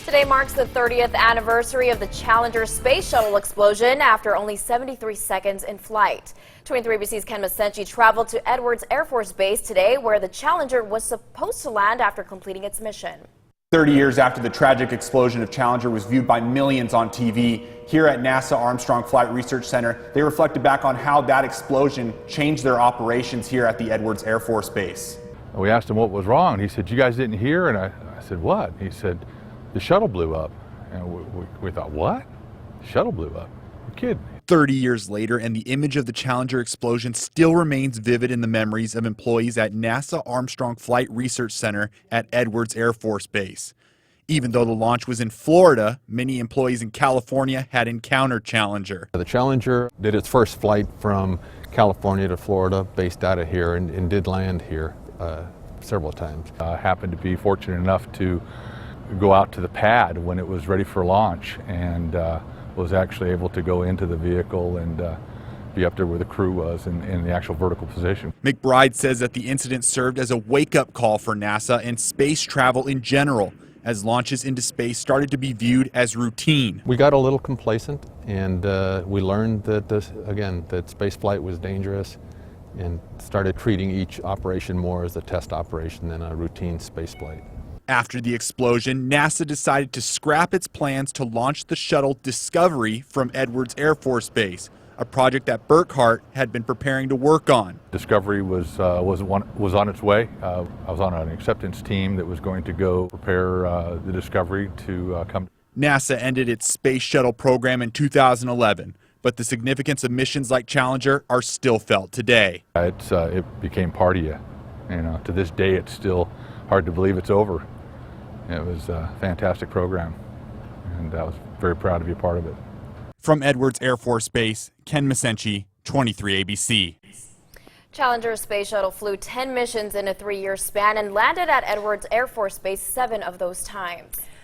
Today marks the 30th anniversary of the Challenger space shuttle explosion after only 73 seconds in flight. 23 ABC's Ken Masenchi traveled to Edwards Air Force Base today, where the Challenger was supposed to land after completing its mission. 30 years after the tragic explosion of Challenger was viewed by millions on TV, here at NASA Armstrong Flight Research Center, they reflected back on how that explosion changed their operations here at the Edwards Air Force Base. We asked him what was wrong. He said, "You guys didn't hear?" And I said, "What?" He said, "The shuttle blew up." And we thought, "What? The shuttle blew up? You're kidding." 30 years later, and the image of the Challenger explosion still remains vivid in the memories of employees at NASA Armstrong Flight Research Center at Edwards Air Force Base. Even though the launch was in Florida, many employees in California had encountered Challenger. The Challenger did its first flight from California to Florida, based out of here, and did land here several times. I happened to be fortunate enough to go out to the pad when it was ready for launch, and was actually able to go into the vehicle and be up there where the crew was in the actual vertical position. McBride says that the incident served as a wake-up call for NASA and space travel in general, as launches into space started to be viewed as routine. We got a little complacent, and we learned that that space flight was dangerous, and started treating each operation more as a test operation than a routine space flight. After the explosion, NASA decided to scrap its plans to launch the shuttle Discovery from Edwards Air Force Base, a project that Burkhart had been preparing to work on. Discovery was on its way. I was on an acceptance team that was going to go prepare the Discovery to come. NASA ended its space shuttle program in 2011, but the significance of missions like Challenger are still felt today. It became part of you. To this day, it's still hard to believe it's over. It was a fantastic program, and I was very proud to be a part of it. From Edwards Air Force Base, Ken Masenchi, 23 ABC. Challenger space shuttle flew 10 missions in a 3-year span and landed at Edwards Air Force Base 7 of those times.